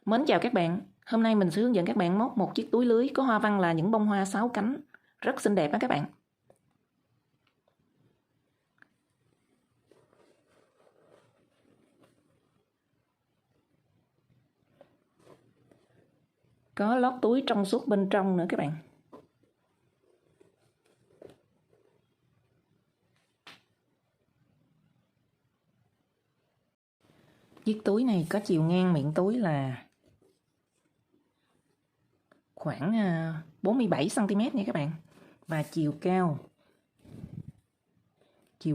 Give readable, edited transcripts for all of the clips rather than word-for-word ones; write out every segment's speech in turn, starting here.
Mến chào các bạn, hôm nay mình sẽ hướng dẫn các bạn móc một chiếc túi lưới có hoa văn là những bông hoa 6 cánh, rất xinh đẹp đó các bạn. Có lót túi trong suốt bên trong nữa các bạn. Chiếc túi này có chiều ngang miệng túi là khoảng 47 cm nha các bạn. Và chiều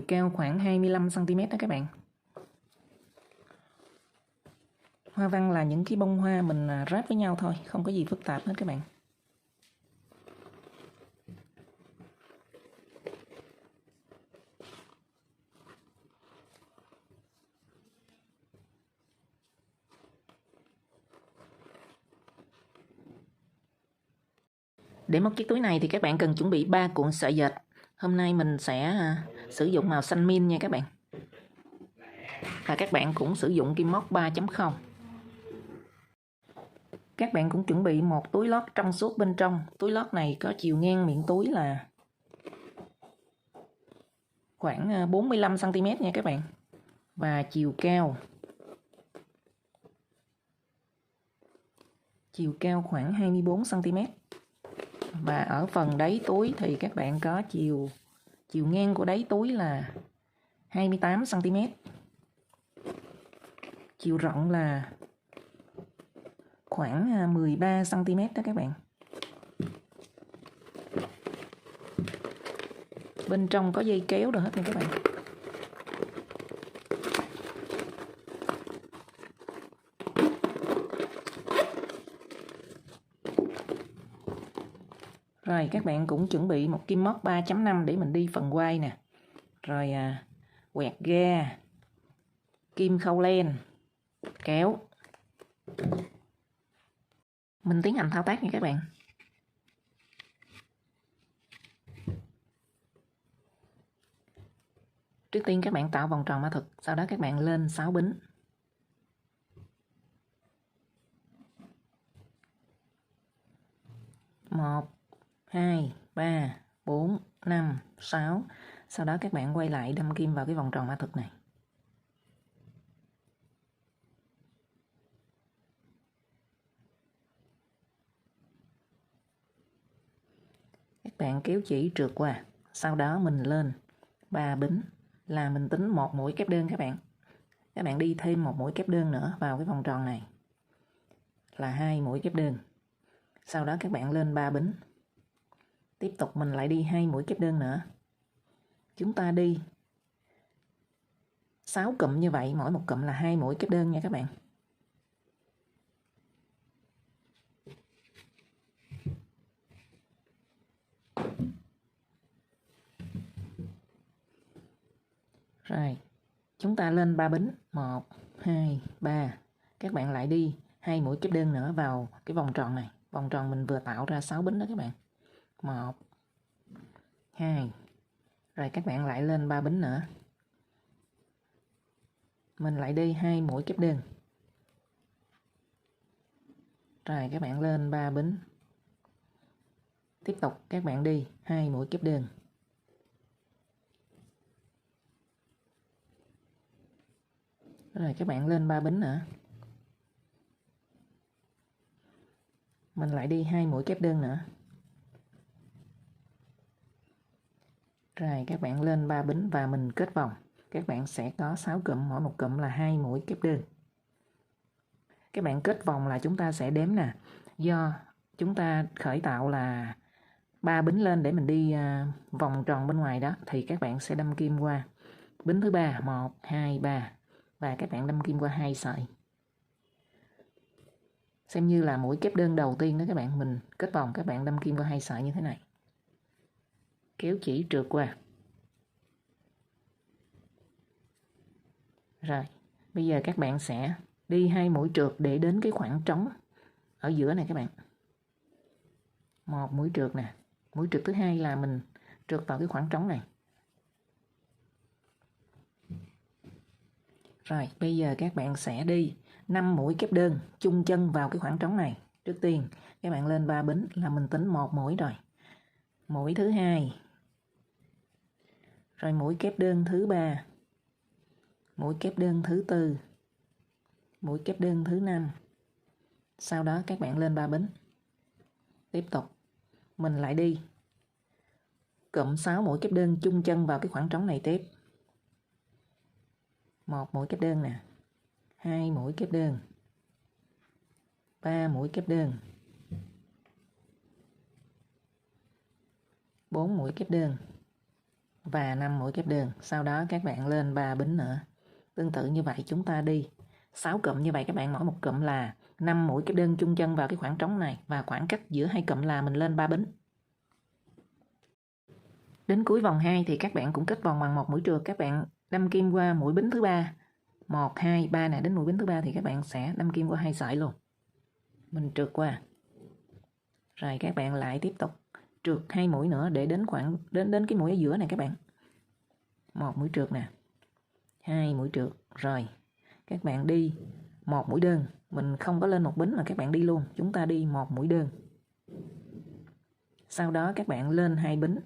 cao khoảng 25 cm đó các bạn. Hoa văn là những cái bông hoa mình ráp với nhau thôi, không có gì phức tạp hết các bạn. Để móc chiếc túi này thì các bạn cần chuẩn bị 3 cuộn sợi dệt. Hôm nay mình sẽ sử dụng màu xanh min nha các bạn. Và các bạn cũng sử dụng kim móc 3.0. Các bạn cũng chuẩn bị một túi lót trong suốt bên trong. Túi lót này có chiều ngang miệng túi là khoảng 45 cm nha các bạn. Và chiều khoảng 24 cm. Và ở phần đáy túi thì các bạn có chiều ngang của đáy túi là 28 cm. Chiều rộng là khoảng 13 cm đó các bạn. Bên trong có dây kéo rồi hết nha các bạn. Rồi các bạn cũng chuẩn bị một kim móc 3.5 để mình đi phần quai nè. Rồi quẹt ga, kim khâu len, kéo. Mình tiến hành thao tác nha các bạn. Trước tiên các bạn tạo vòng tròn mã thực, sau đó các bạn lên 6 bính. Một, 2, 3, 4, 5, 6. Sau đó các bạn quay lại đâm kim vào cái vòng tròn mã thực này. Các bạn kéo chỉ trượt qua. Sau đó mình lên 3 bính là mình tính một mũi kép đơn các bạn. Các bạn đi thêm một mũi kép đơn nữa vào cái vòng tròn này là 2 mũi kép đơn. Sau đó các bạn lên 3 bính. Tiếp tục mình lại đi 2 mũi kép đơn nữa. Chúng ta đi 6 cụm như vậy, mỗi một cụm là 2 mũi kép đơn nha các bạn. Rồi, chúng ta lên 3 bính, 1, 2, 3. Các bạn lại đi 2 mũi kép đơn nữa vào cái vòng tròn này. Vòng tròn mình vừa tạo ra 6 bính đó các bạn. 1, 2. Rồi các bạn lại lên 3 bính nữa. Mình lại đi 2 mũi kép đơn. Rồi các bạn lên 3 bính. Tiếp tục các bạn đi 2 mũi kép đơn. Rồi các bạn lên 3 bính nữa. Mình lại đi 2 mũi kép đơn nữa. Rồi các bạn lên 3 bính và mình kết vòng. Các bạn sẽ có 6 cụm, mỗi một cụm là 2 mũi kép đơn. Các bạn kết vòng là chúng ta sẽ đếm nè. Do chúng ta khởi tạo là 3 bính lên để mình đi vòng tròn bên ngoài đó, thì các bạn sẽ đâm kim qua bính thứ 3, 1, 2, 3. Và các bạn đâm kim qua 2 sợi. Xem như là mũi kép đơn đầu tiên đó các bạn. Mình kết vòng, các bạn đâm kim qua 2 sợi như thế này. Kéo chỉ trượt qua. Rồi, bây giờ các bạn sẽ đi 2 mũi trượt để đến cái khoảng trống ở giữa này các bạn. Một mũi trượt nè. Mũi trượt thứ hai là mình trượt vào cái khoảng trống này. Rồi, bây giờ các bạn sẽ đi 5 mũi kép đơn chung chân vào cái khoảng trống này. Trước tiên các bạn lên 3 bính là mình tính 1 mũi rồi. Mũi thứ hai, rồi mũi kép đơn thứ 3, mũi kép đơn thứ 4, mũi kép đơn thứ 5. Sau đó các bạn lên 3 bính. Tiếp tục mình lại đi cụm 6 mũi kép đơn chung chân vào cái khoảng trống này tiếp. 1 mũi kép đơn nè, 2 mũi kép đơn, 3 mũi kép đơn, 4 mũi kép đơn và 5 mũi kép đơn. Sau đó các bạn lên 3 bính nữa. Tương tự như vậy chúng ta đi 6 cụm như vậy các bạn, mỗi một cụm là 5 mũi kép đơn chung chân vào cái khoảng trống này và khoảng cách giữa hai cụm là mình lên 3 bính. Đến cuối vòng 2 thì các bạn cũng kết vòng bằng một mũi trượt, các bạn đâm kim qua mũi bính thứ 3. 1 2 3 nè, đến mũi bính thứ 3 thì các bạn sẽ đâm kim qua hai sợi luôn. Mình trượt qua. Rồi các bạn lại tiếp tục trượt 2 mũi nữa để đến khoảng đến cái mũi ở giữa này các bạn. 1 mũi trượt nè. 2 mũi trượt. Rồi các bạn đi 1 mũi đơn, mình không có lên một bính mà các bạn đi luôn, chúng ta đi 1 mũi đơn. Sau đó các bạn lên 2 bính.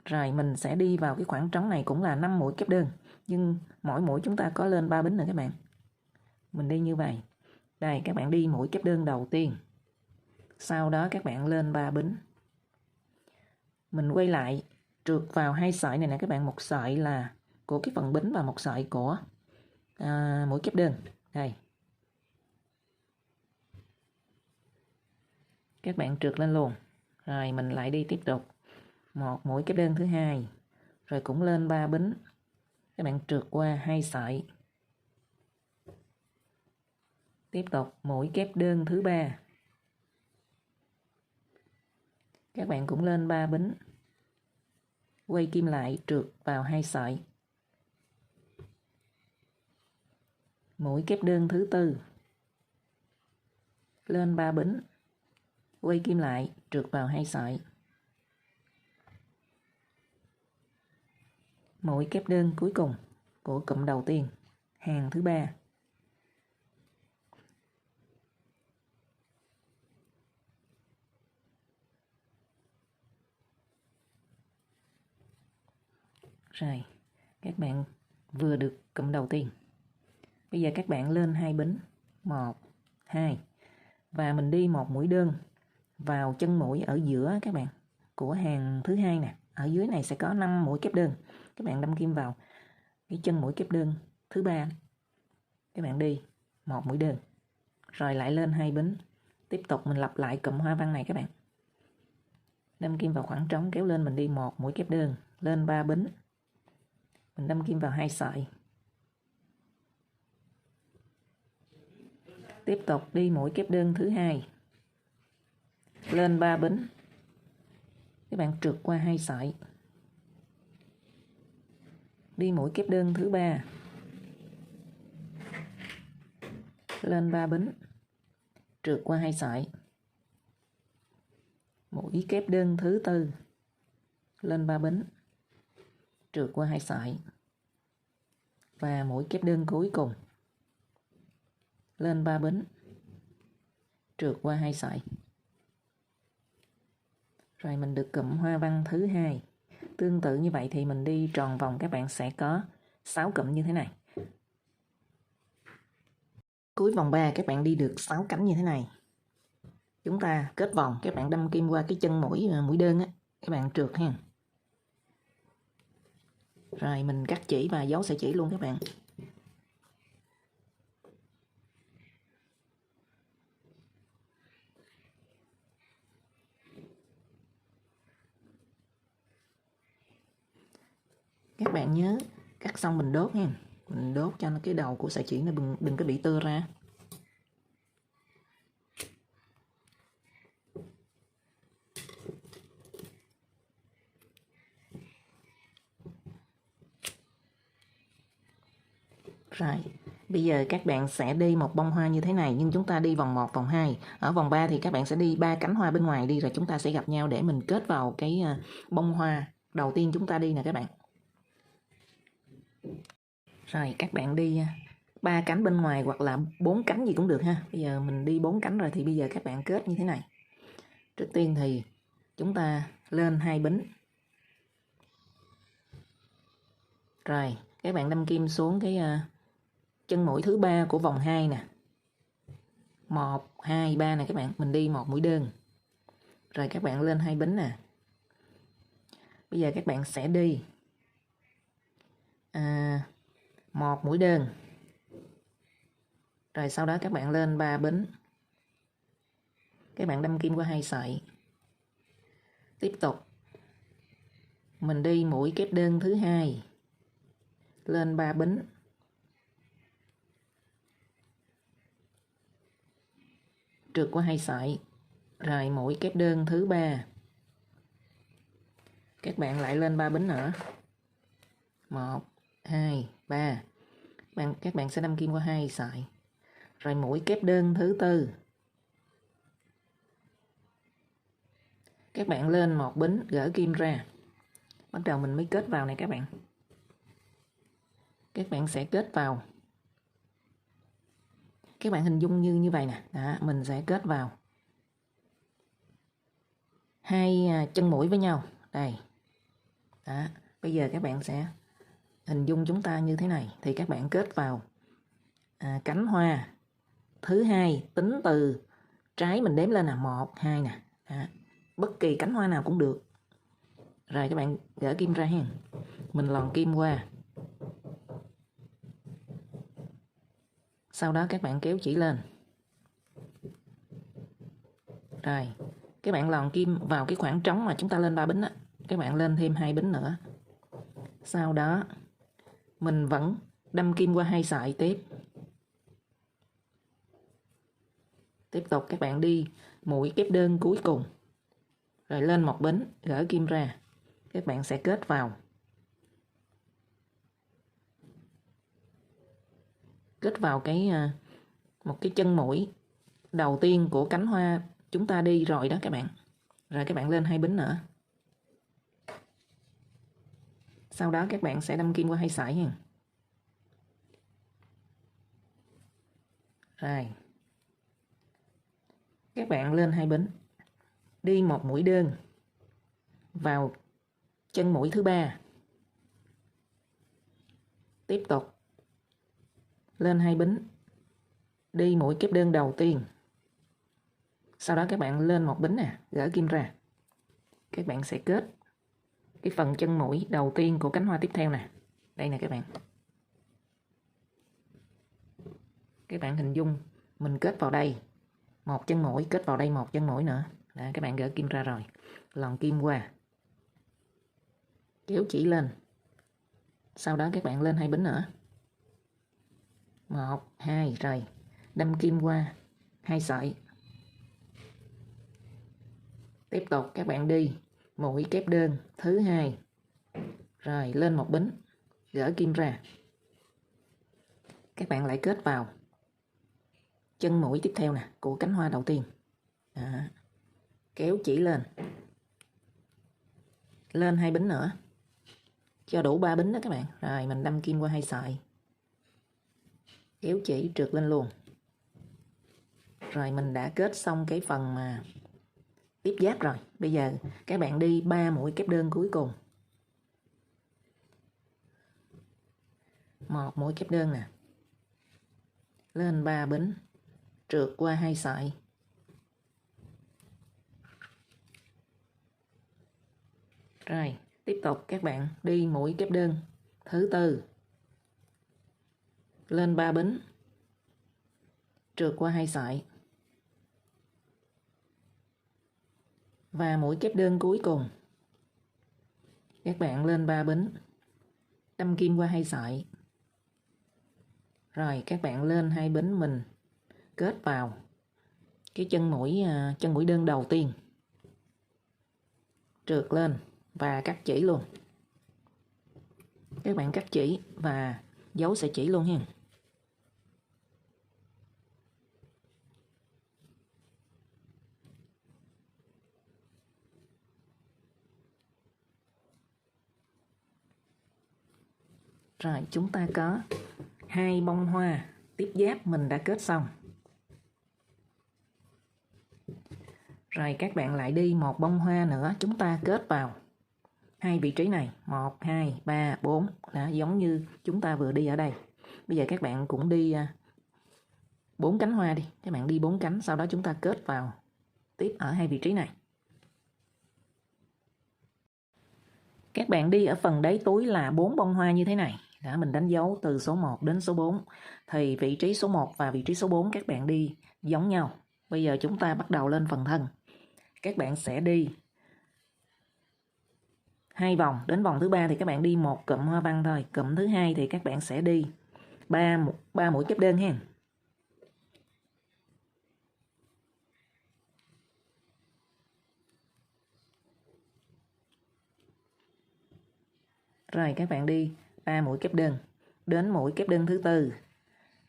Rồi mình sẽ đi vào cái khoảng trống này cũng là 5 mũi kép đơn, nhưng mỗi mũi chúng ta có lên 3 bính nữa các bạn. Mình đi như vậy. Đây các bạn đi mũi kép đơn đầu tiên. Sau đó các bạn lên 3 bính. Mình quay lại trượt vào hai sợi này nè các bạn, một sợi là của cái phần bính và một sợi của mũi kép đơn. Đây. Các bạn trượt lên luôn. Rồi mình lại đi tiếp tục. 1 mũi kép đơn thứ hai. Rồi cũng lên 3 bính. Các bạn trượt qua hai sợi. Tiếp tục mũi kép đơn thứ 3. Các bạn cũng lên 3 bính. Quay kim lại trượt vào hai sợi. Mũi kép đơn thứ 4. Lên 3 bính. Quay kim lại trượt vào hai sợi. Mũi kép đơn cuối cùng của cụm đầu tiên, hàng thứ 3. Rồi, các bạn vừa được cụm đầu tiên. Bây giờ các bạn lên 2 bính, 1, 2 và mình đi 1 mũi đơn vào chân mũi ở giữa các bạn của hàng thứ 2 nè. Ở dưới này sẽ có 5 mũi kép đơn. Các bạn đâm kim vào cái chân mũi kép đơn thứ 3. Các bạn đi 1 mũi đơn. Rồi lại lên 2 bính. Tiếp tục mình lặp lại cụm hoa văn này các bạn. Đâm kim vào khoảng trống kéo lên, mình đi 1 mũi kép đơn, lên 3 bính. Mình đâm kim vào hai sợi. Tiếp tục đi mũi kép đơn thứ 2. Lên 3 bính. Các bạn trượt qua hai sợi. Đi mũi kép đơn thứ 3. Lên 3 bính. Trượt qua hai sợi. Mũi kép đơn thứ 4. Lên 3 bính. Trượt qua hai sợi. Và mũi kép đơn cuối cùng. Lên 3 bính. Trượt qua hai sợi. Rồi mình được cụm hoa văn thứ 2. Tương tự như vậy thì mình đi tròn vòng các bạn sẽ có 6 cụm như thế này. Cuối vòng 3 các bạn đi được 6 cánh như thế này. Chúng ta kết vòng, các bạn đâm kim qua cái chân mũi đơn á, các bạn trượt ha. Rồi mình cắt chỉ và dấu sợi chỉ luôn các bạn. Các bạn nhớ cắt xong mình đốt nha. Mình đốt cho cái đầu của sợi chỉ nó đừng có bị tưa ra. Rồi, bây giờ các bạn sẽ đi một bông hoa như thế này, nhưng chúng ta đi vòng 1, vòng 2. Ở vòng 3 thì các bạn sẽ đi 3 cánh hoa bên ngoài đi, rồi chúng ta sẽ gặp nhau để mình kết vào cái bông hoa đầu tiên chúng ta đi nè các bạn. Rồi các bạn đi 3 cánh bên ngoài hoặc là 4 cánh gì cũng được ha. Bây giờ mình đi 4 cánh rồi thì bây giờ các bạn kết như thế này. Trước tiên thì chúng ta lên 2 bính. Rồi, các bạn đâm kim xuống cái chân mũi thứ 3 của vòng 2 nè. 1 2 3 nè các bạn, mình đi 1 mũi đơn. Rồi các bạn lên 2 bính nè. Bây giờ các bạn sẽ đi 1 mũi đơn. Rồi sau đó các bạn lên 3 bính. Các bạn đâm kim qua 2 sợi. Tiếp tục mình đi mũi kép đơn thứ 2. Lên 3 bính. Trượt qua 2 sợi. Rồi mũi kép đơn thứ 3. Các bạn lại lên 3 bính nữa. 1 2 3. Các bạn sẽ đâm kim qua 2 sợi. Rồi mũi kép đơn thứ 4. Các bạn lên 1 bính, gỡ kim ra. Bắt đầu mình mới kết vào này các bạn. Các bạn sẽ kết vào. Các bạn hình dung như vậy nè. Đó, mình sẽ kết vào 2 chân mũi với nhau. Đây. Đó, bây giờ các bạn sẽ hình dung chúng ta như thế này. Thì các bạn kết vào cánh hoa thứ 2, tính từ trái mình đếm lên là 1, 2 nè. Đó, bất kỳ cánh hoa nào cũng được. Rồi các bạn gỡ kim ra ha. Mình lòn kim qua. Sau đó các bạn kéo chỉ lên. Rồi, các bạn lòn kim vào cái khoảng trống mà chúng ta lên 3 bính á. Các bạn lên thêm 2 bính nữa. Sau đó mình vẫn đâm kim qua 2 sợi tiếp. Tiếp tục các bạn đi mũi kép đơn cuối cùng. Rồi lên 1 bính, gỡ kim ra. Các bạn sẽ kết vào. Kết vào một cái chân mũi đầu tiên của cánh hoa chúng ta đi rồi đó các bạn. Rồi các bạn lên 2 bính nữa. Sau đó các bạn sẽ đâm kim qua 2 sợi nha. Rồi. Các bạn lên 2 bính. Đi 1 mũi đơn vào chân mũi thứ 3. Tiếp tục lên 2 bính. Đi mũi kép đơn đầu tiên. Sau đó các bạn lên 1 bính nè, gỡ kim ra. Các bạn sẽ kết cái phần chân mũi đầu tiên của cánh hoa tiếp theo nè. Đây nè các bạn. Các bạn hình dung mình kết vào đây 1 chân mũi, kết vào đây 1 chân mũi nữa. Đó, các bạn gỡ kim ra rồi. Lòn kim qua. Kéo chỉ lên. Sau đó các bạn lên 2 bính nữa. 1 2 rồi. Đâm kim qua 2 sợi. Tiếp tục các bạn đi mũi kép đơn thứ 2. Rồi lên 1 bính, gỡ kim ra. Các bạn lại kết vào chân mũi tiếp theo nè của cánh hoa đầu tiên. Đó. Kéo chỉ lên. Lên 2 bính nữa. Cho đủ 3 bính đó các bạn. Rồi mình đâm kim qua 2 sợi. Kéo chỉ trượt lên luôn. Rồi mình đã kết xong cái phần mà tiếp giáp rồi. Bây giờ các bạn đi 3 mũi kép đơn cuối cùng. 1 mũi kép đơn nè. Lên 3 bính. Trượt qua 2 sợi. Rồi, tiếp tục các bạn đi mũi kép đơn thứ 4. Lên 3 bính. Trượt qua 2 sợi. Và mũi kép đơn cuối cùng. Các bạn lên 3 bính. Đâm kim qua 2 sợi. Rồi các bạn lên 2 bính mình kết vào cái chân mũi đơn đầu tiên. Trượt lên và cắt chỉ luôn. Các bạn cắt chỉ và giấu sợi chỉ luôn ha. Rồi chúng ta có 2 bông hoa tiếp giáp mình đã kết xong. Rồi các bạn lại đi 1 bông hoa nữa, chúng ta kết vào 2 vị trí này, 1 2 3 4, đó, giống như chúng ta vừa đi ở đây. Bây giờ các bạn cũng đi 4 cánh hoa đi, các bạn đi 4 cánh, sau đó chúng ta kết vào tiếp ở 2 vị trí này. Các bạn đi ở phần đáy túi là 4 bông hoa như thế này. Đó, mình đánh dấu từ số 1 đến số 4. Thì vị trí số 1 và vị trí số 4 các bạn đi giống nhau. Bây giờ chúng ta bắt đầu lên phần thân. Các bạn sẽ đi 2 vòng, đến vòng thứ 3 thì các bạn đi 1 cụm hoa văn thôi. Cụm thứ 2 thì các bạn sẽ đi 3 mũi kép đơn ha. Rồi các bạn đi 3 mũi kép đơn. Đến mũi kép đơn thứ 4,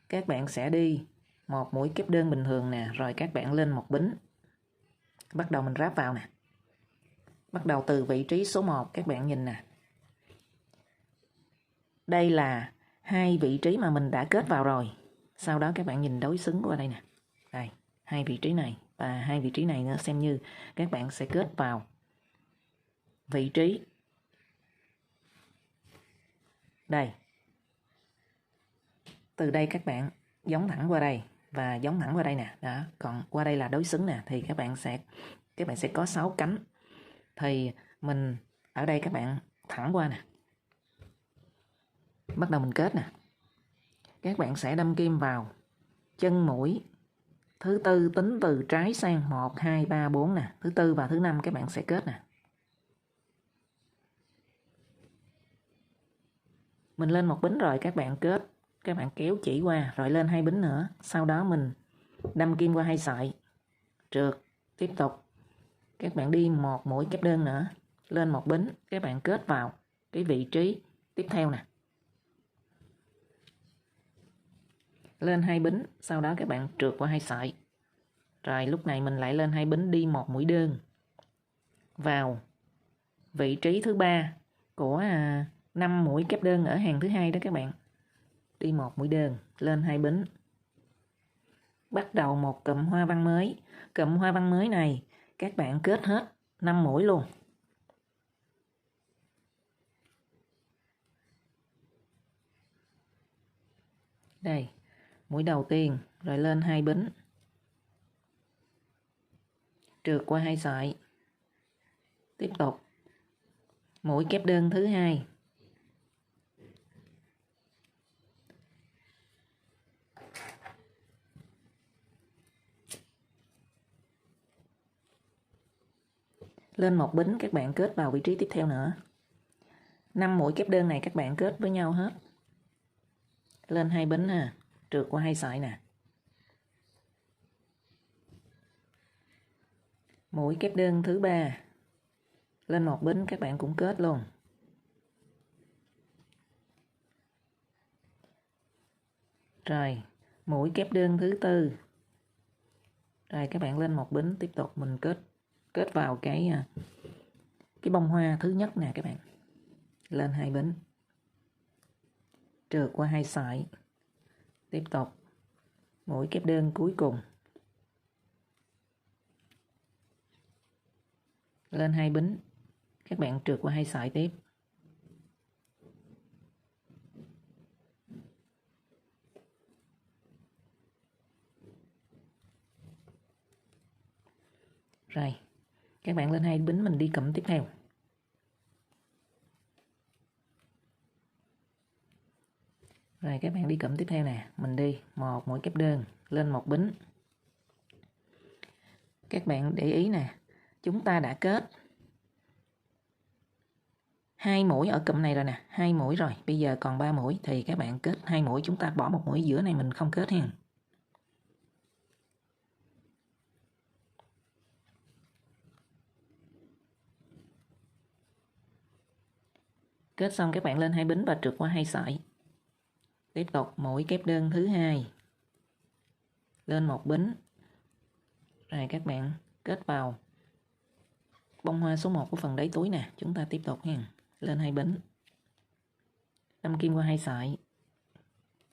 các bạn sẽ đi 1 mũi kép đơn bình thường nè, rồi các bạn lên một bính. Bắt đầu mình ráp vào nè. Bắt đầu từ vị trí số 1, các bạn nhìn nè. Đây là 2 vị trí mà mình đã kết vào rồi. Sau đó các bạn nhìn đối xứng qua đây nè. Đây, 2 vị trí này và 2 vị trí này nữa, xem như các bạn sẽ kết vào vị trí đây. Từ đây các bạn giống thẳng qua đây và giống thẳng qua đây nè. Đó, còn qua đây là đối xứng nè, thì các bạn sẽ có 6 cánh. Thì mình ở đây các bạn thẳng qua nè. Bắt đầu mình kết nè. Các bạn sẽ đâm kim vào chân mũi thứ 4 tính từ trái sang 1 2 3 4 nè, thứ 4 và thứ 5 các bạn sẽ kết nè. Mình lên một bính rồi các bạn kết, các bạn kéo chỉ qua rồi lên 2 bính nữa, sau đó mình đâm kim qua 2 sợi, trượt, tiếp tục. Các bạn đi 1 mũi kép đơn nữa, lên một bính, các bạn kết vào cái vị trí tiếp theo nè. Lên 2 bính, sau đó các bạn trượt qua 2 sợi. Rồi lúc này mình lại lên 2 bính, đi 1 mũi đơn vào vị trí thứ 3 của 5 mũi kép đơn ở hàng thứ 2 đó các bạn. Đi 1 mũi đơn, lên 2 bính. Bắt đầu một cụm hoa văn mới. Cụm hoa văn mới này các bạn kết hết 5 mũi luôn. Đây, mũi đầu tiên, rồi lên 2 bính. Trượt qua 2 sợi. Tiếp tục. Mũi kép đơn thứ 2. Lên một bính, các bạn kết vào vị trí tiếp theo nữa. 5 mũi kép đơn này các bạn kết với nhau hết. Lên 2 bính nè, trượt qua 2 sợi nè. Mũi kép đơn thứ 3. Lên một bính, các bạn cũng kết luôn. Rồi, mũi kép đơn thứ 4. Rồi các bạn lên một bính, tiếp tục mình kết vào cái bông hoa thứ nhất nè các bạn. Lên 2 bính. Trượt qua 2 sợi. Tiếp tục. Mũi kép đơn cuối cùng. Lên 2 bính. Các bạn trượt qua 2 sợi tiếp. Rồi, các bạn lên 2 bính, mình đi cụm tiếp theo. Rồi các bạn đi cụm tiếp theo nè, mình đi 1 mũi kép đơn, lên 1 bính. Các bạn để ý nè, chúng ta đã kết 2 mũi ở cụm này rồi nè, 2 mũi rồi, bây giờ còn 3 mũi thì các bạn kết 2 mũi, chúng ta bỏ một mũi giữa này mình không kết ha. Kết xong các bạn lên 2 bính và trượt qua 2 sợi. Tiếp tục mũi kép đơn thứ 2. Lên 1 bính. Rồi các bạn kết vào bông hoa số 1 của phần đáy túi nè, chúng ta tiếp tục ha. Lên 2 bính. Đâm kim qua 2 sợi.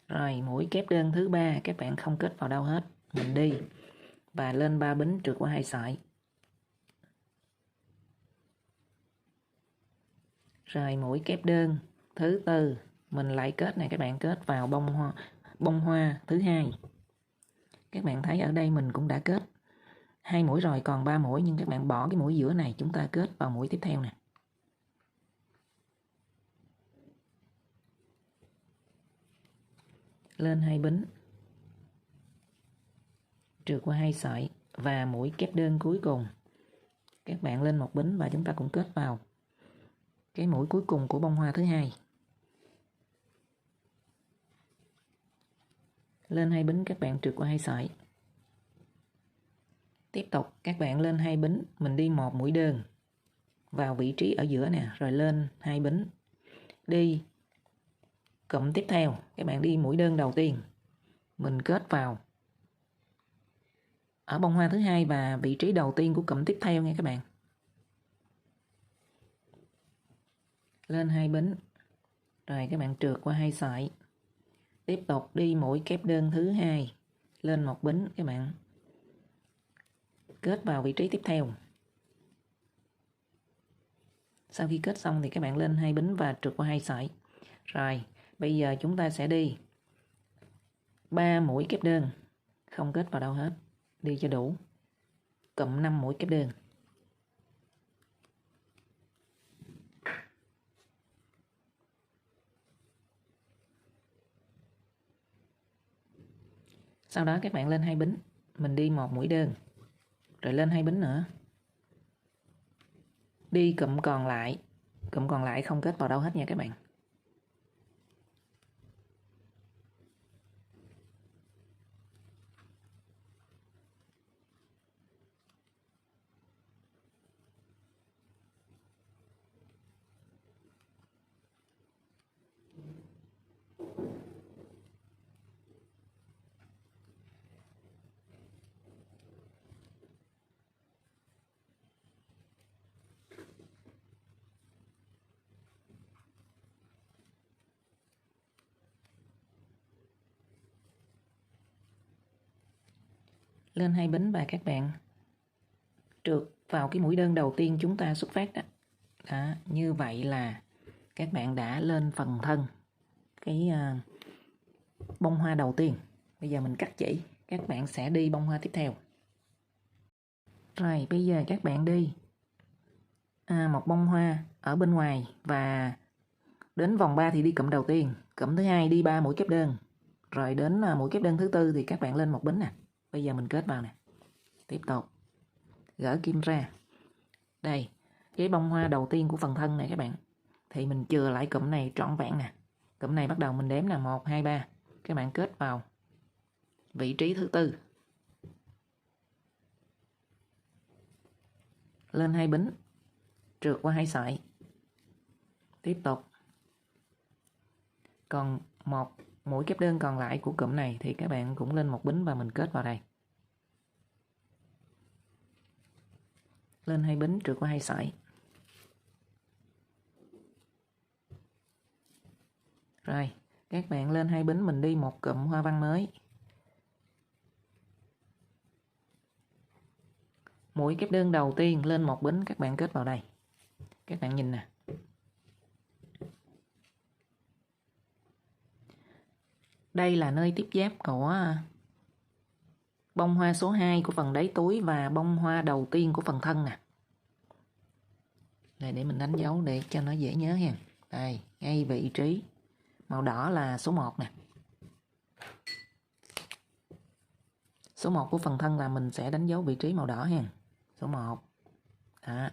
Rồi mũi kép đơn thứ 3 các bạn không kết vào đâu hết, mình đi và lên 3 bính trượt qua 2 sợi. Rồi mũi kép đơn thứ 4 mình lại kết này, các bạn kết vào bông hoa thứ 2. Các bạn thấy ở đây mình cũng đã kết 2 mũi rồi, còn 3 mũi, nhưng các bạn bỏ cái mũi giữa này, chúng ta kết vào mũi tiếp theo nè. Lên 2 bính trượt qua 2 sợi và mũi kép đơn cuối cùng. Các bạn lên 1 bính và chúng ta cũng kết vào cái mũi cuối cùng của bông hoa thứ 2. Lên 2 bính các bạn trượt qua 2 sợi. Tiếp tục các bạn lên 2 bính, mình đi 1 mũi đơn vào vị trí ở giữa nè, rồi lên 2 bính. Đi cụm tiếp theo, các bạn đi mũi đơn đầu tiên, mình kết vào ở bông hoa thứ 2 và vị trí đầu tiên của cụm tiếp theo nha các bạn. Lên 2 bính, rồi các bạn trượt qua 2 sợi. Tiếp tục đi mũi kép đơn thứ 2, lên 1 bính, các bạn kết vào vị trí tiếp theo. Sau khi kết xong thì các bạn lên 2 bính và trượt qua 2 sợi. Rồi, bây giờ chúng ta sẽ đi 3 mũi kép đơn, không kết vào đâu hết, đi cho đủ cụm 5 mũi kép đơn. Sau đó các bạn lên 2 bính, mình đi 1 mũi đơn, rồi lên 2 bính nữa. Đi cụm còn lại không kết vào đâu hết nha các bạn. Lên 2 bính và các bạn trượt vào cái mũi đơn đầu tiên chúng ta xuất phát đó. Đó, như vậy là các bạn đã lên phần thân cái bông hoa đầu tiên. Bây giờ mình cắt chỉ, các bạn sẽ đi bông hoa tiếp theo. Rồi bây giờ các bạn đi một bông hoa ở bên ngoài và đến vòng 3 thì đi cụm đầu tiên, cụm thứ 2 đi 3 mũi kép đơn, rồi đến mũi kép đơn thứ 4 thì các bạn lên 1 bính nè. Bây giờ mình kết vào nè. Tiếp tục gỡ kim ra. Đây, cái bông hoa đầu tiên của phần thân này các bạn, thì mình chừa lại cụm này trọn vẹn nè. Cụm này bắt đầu mình đếm là 1 2 3. Các bạn kết vào vị trí thứ 4. Lên 2 bính, trượt qua 2 sợi. Tiếp tục. Còn một mũi kép đơn còn lại của cụm này thì các bạn cũng lên 1 bính và mình kết vào đây. Lên 2 bính, trượt qua 2 sợi. Rồi, các bạn lên 2 bính, mình đi một cụm hoa văn mới. Mũi kép đơn đầu tiên lên 1 bính, các bạn kết vào đây. Các bạn nhìn nè. Đây là nơi tiếp giáp của bông hoa số 2 của phần đáy túi và bông hoa đầu tiên của phần thân nè. Đây, để mình đánh dấu để cho nó dễ nhớ ha. Đây, ngay vị trí màu đỏ là số 1 nè. Số 1 của phần thân là mình sẽ đánh dấu vị trí màu đỏ ha. Số 1. Đó.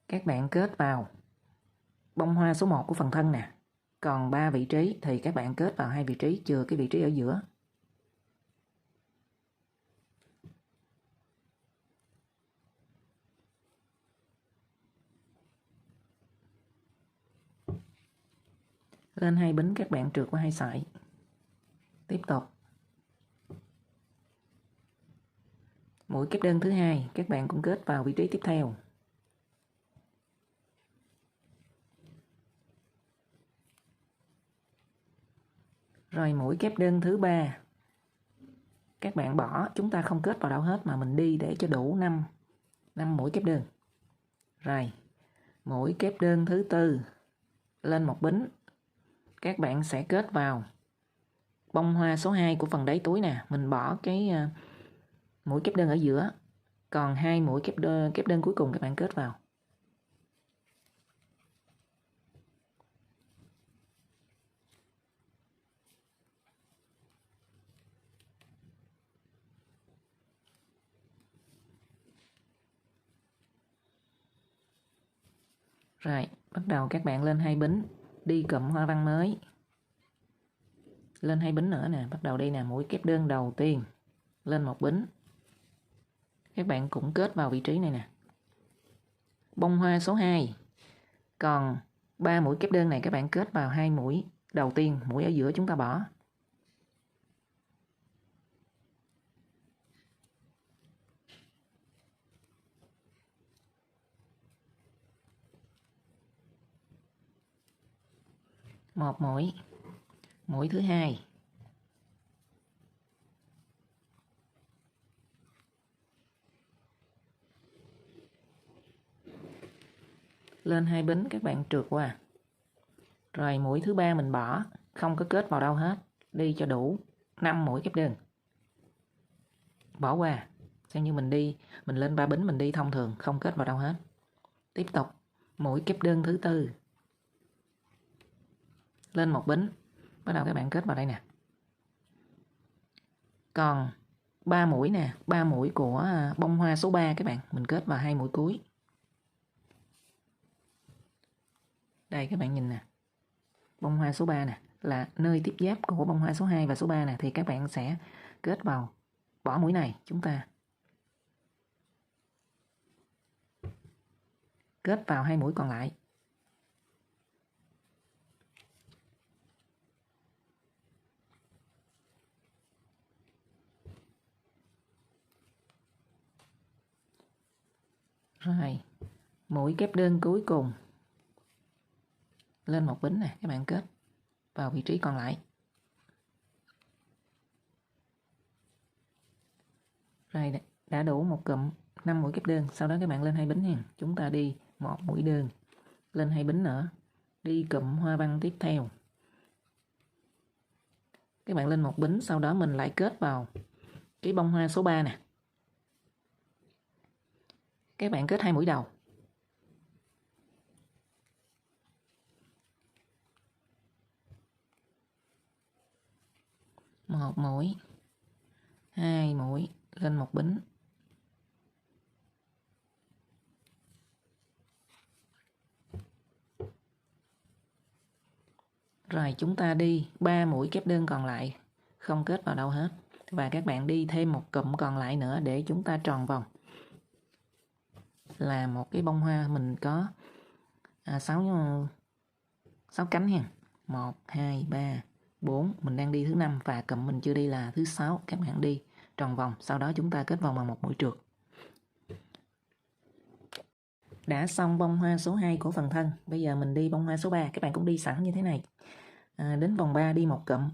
Các bạn kết vào bông hoa số 1 của phần thân nè. Còn 3 vị trí thì các bạn kết vào 2 vị trí, chừa cái vị trí ở giữa. Lên 2 bính, các bạn trượt qua 2 sợi. Tiếp tục. Mũi kép đơn thứ 2, các bạn cũng kết vào vị trí tiếp theo. Rồi mũi kép đơn thứ 3 các bạn bỏ, chúng ta không kết vào đâu hết mà mình đi để cho đủ 5 mũi kép đơn. Rồi mũi kép đơn thứ 4 lên một bính, các bạn sẽ kết vào bông hoa số 2 của phần đáy túi nè, mình bỏ cái mũi kép đơn ở giữa, còn 2 mũi kép đơn cuối cùng các bạn kết vào. Rồi bắt đầu các bạn lên 2 bính, đi cụm hoa văn mới, lên 2 bính nữa nè, bắt đầu đi nè, mũi kép đơn đầu tiên lên một bính, các bạn cũng kết vào vị trí này nè, bông hoa số 2, còn 3 mũi kép đơn này các bạn kết vào 2 mũi đầu tiên, mũi ở giữa chúng ta bỏ. Một mũi, mũi thứ 2, lên 2 bính các bạn trượt qua. Rồi mũi thứ 3 mình bỏ, không có kết vào đâu hết, đi cho đủ 5 mũi kép đơn, bỏ qua, xem như mình lên 3 bính mình đi thông thường, không kết vào đâu hết. Tiếp tục mũi kép đơn thứ 4 lên một bính, bắt đầu các bạn kết vào đây nè, còn 3 mũi nè, 3 mũi của bông hoa số 3 các bạn, mình kết vào 2 mũi cuối. Đây các bạn nhìn nè, bông hoa số 3 nè là nơi tiếp giáp của bông hoa số 2 và số 3 nè, thì các bạn sẽ kết vào, bỏ mũi này, chúng ta kết vào 2 mũi còn lại. Rồi mũi kép đơn cuối cùng lên một bính nè, các bạn kết vào vị trí còn lại. Rồi đã đủ một cụm 5 mũi kép đơn, sau đó các bạn lên 2 bính nha. Chúng ta đi một mũi đơn, lên 2 bính nữa, đi cụm hoa văn tiếp theo. Các bạn lên một bính, sau đó mình lại kết vào cái bông hoa số 3 nè. Các bạn kết 2 mũi đầu. Một mũi, 2 mũi, lên một bính. Rồi chúng ta đi 3 mũi kép đơn còn lại, không kết vào đâu hết. Và các bạn đi thêm một cụm còn lại nữa để chúng ta tròn vòng. Là một cái bông hoa mình có 6 cánh nha. 1, 2, 3, 4, mình đang đi thứ 5 và cụm mình chưa đi là thứ 6. Các bạn đi tròn vòng, sau đó chúng ta kết vòng bằng một mũi trượt. Đã xong bông hoa số 2 của phần thân. Bây giờ mình đi bông hoa số 3, các bạn cũng đi sẵn như thế này. Đến vòng 3 đi một cụm.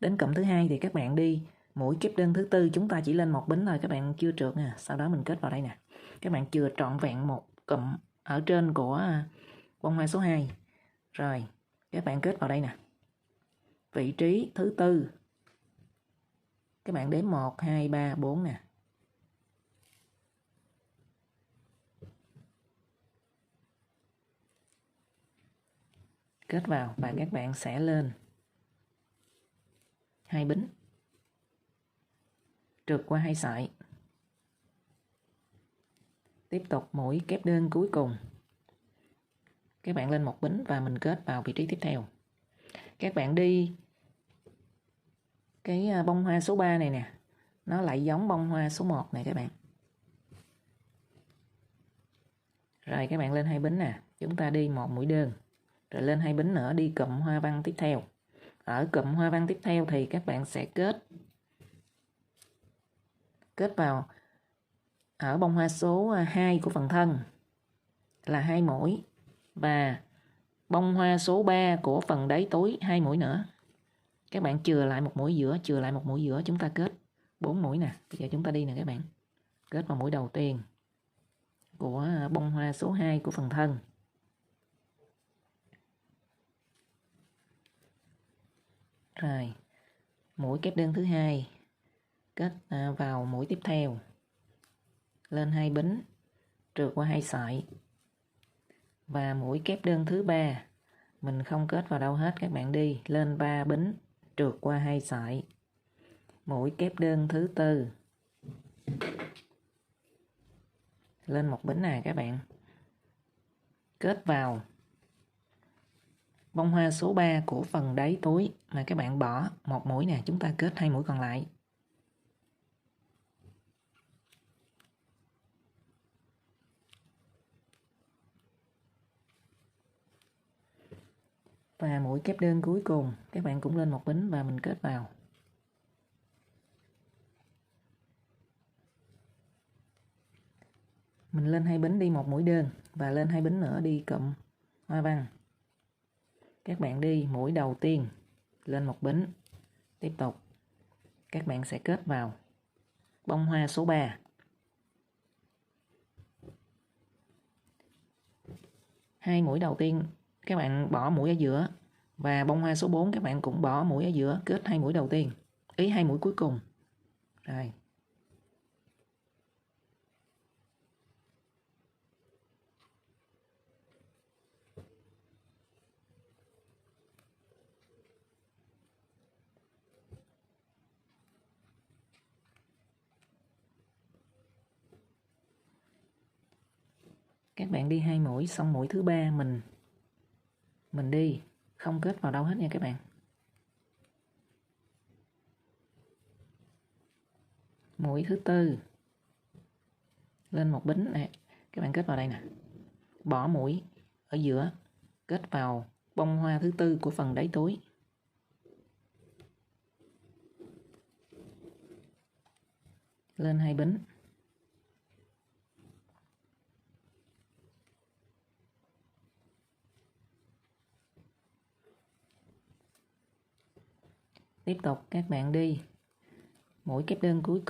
Đến cụm thứ 2 thì các bạn đi mũi kép đơn thứ 4, chúng ta chỉ lên một bính thôi, các bạn chưa trượt nè. Sau đó mình kết vào đây nè. Các bạn chưa trọn vẹn một cụm ở trên của bông hoa số 2. Rồi, các bạn kết vào đây nè. Vị trí thứ 4. Các bạn đếm 1, 2, 3, 4 nè. Kết vào và các bạn sẽ lên 2 bính. Trượt qua 2 sợi. Tiếp tục mũi kép đơn cuối cùng. Các bạn lên một bính và mình kết vào vị trí tiếp theo. Các bạn đi cái bông hoa số 3 này nè, nó lại giống bông hoa số 1 này các bạn. Rồi các bạn lên 2 bính nè, chúng ta đi một mũi đơn, rồi lên 2 bính nữa, đi cụm hoa văn tiếp theo. Ở cụm hoa văn tiếp theo thì các bạn sẽ kết vào ở bông hoa số 2 của phần thân là 2 mũi, và bông hoa số 3 của phần đáy túi 2 mũi nữa. Các bạn chừa lại một mũi giữa, chúng ta kết 4 mũi nè. Bây giờ chúng ta đi nè các bạn. Kết vào mũi đầu tiên của bông hoa số 2 của phần thân. Rồi, mũi kép đơn thứ hai kết vào mũi tiếp theo. Lên 2 bính, trượt qua 2 sợi. Và mũi kép đơn thứ ba mình không kết vào đâu hết, các bạn đi lên 3 bính, trượt qua 2 sợi. Mũi kép đơn thứ tư lên 1 bính nè các bạn, kết vào bông hoa số 3 của phần đáy túi mà các bạn bỏ một mũi nè, chúng ta kết 2 mũi còn lại. Và mũi kép đơn cuối cùng các bạn cũng lên 1 bính và mình kết vào. Mình lên 2 bính đi 1 mũi đơn và lên 2 bính nữa đi cụm hoa văn. Các bạn đi mũi đầu tiên lên 1 bính, tiếp tục các bạn sẽ kết vào bông hoa số 3. 2 mũi đầu tiên các bạn bỏ mũi ở giữa và bông hoa số 4 các bạn cũng bỏ mũi ở giữa, kết 2 mũi đầu tiên, ý 2 mũi cuối cùng. Rồi. Các bạn đi 2 mũi, xong mũi thứ ba mình đi không kết vào đâu hết nha các bạn. Mũi thứ tư lên 1 bính này, các bạn kết vào đây nè. Bỏ mũi ở giữa, kết vào bông hoa thứ tư của phần đáy túi. Lên 2 bính. Tiếp tục các bạn đi mũi kép đơn cuối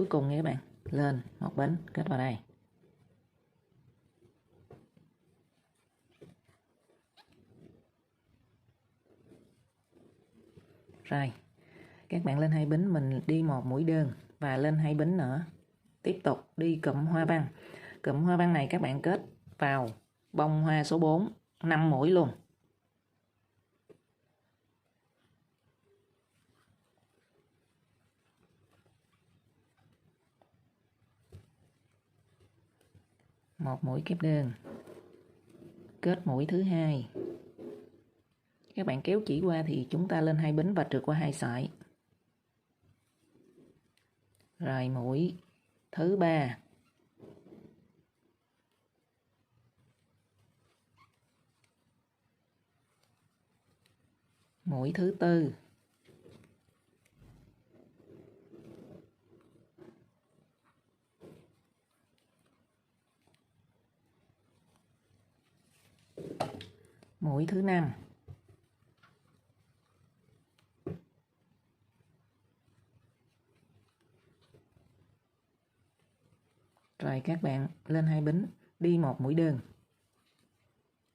cùng nha các bạn, lên 1 bính, kết vào đây. Rồi, các bạn lên 2 bính, mình đi 1 mũi đơn và lên 2 bính nữa. Tiếp tục đi cụm hoa văn. Cụm hoa văn này các bạn kết vào bông hoa số 4, 5 mũi luôn. Một mũi kép đơn, kết mũi thứ hai. Các bạn kéo chỉ qua thì chúng ta lên 2 bính và trượt qua 2 sợi. Rồi mũi thứ ba. Mũi thứ tư. Mũi thứ năm. Rồi các bạn lên 2 bính, đi 1 mũi đơn.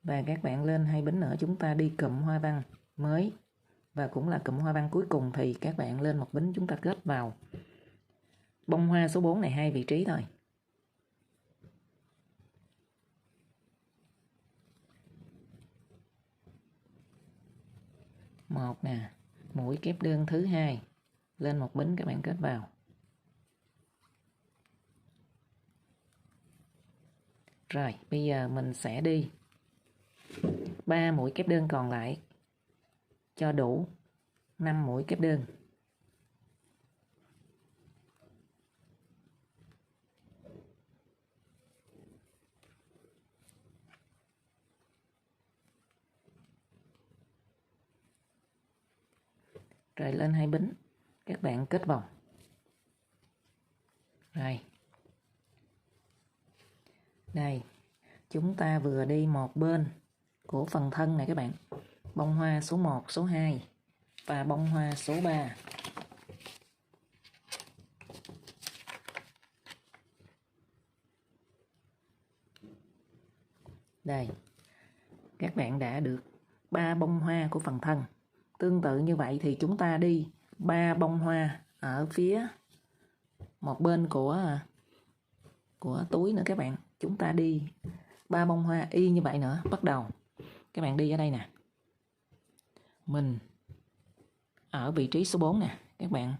Và các bạn lên 2 bính nữa, chúng ta đi cụm hoa văn mới và cũng là cụm hoa văn cuối cùng, thì các bạn lên 1 bính, chúng ta kết vào bông hoa số 4 này 2 vị trí thôi. Một nè, mũi kép đơn thứ hai, lên 1 bính các bạn kết vào. Rồi, bây giờ mình sẽ đi 3 mũi kép đơn còn lại cho đủ 5 mũi kép đơn. Rồi lên 2 bính, các bạn kết vòng. Rồi. Đây, chúng ta vừa đi một bên của phần thân này các bạn. Bông hoa số 1, số 2 và bông hoa số 3. Đây, các bạn đã được 3 bông hoa của phần thân. Tương tự như vậy thì chúng ta đi 3 bông hoa ở phía một bên của túi nữa các bạn. Chúng ta đi 3 bông hoa y như vậy nữa. Bắt đầu các bạn đi ở đây nè. Mình ở vị trí số 4 nè. Các bạn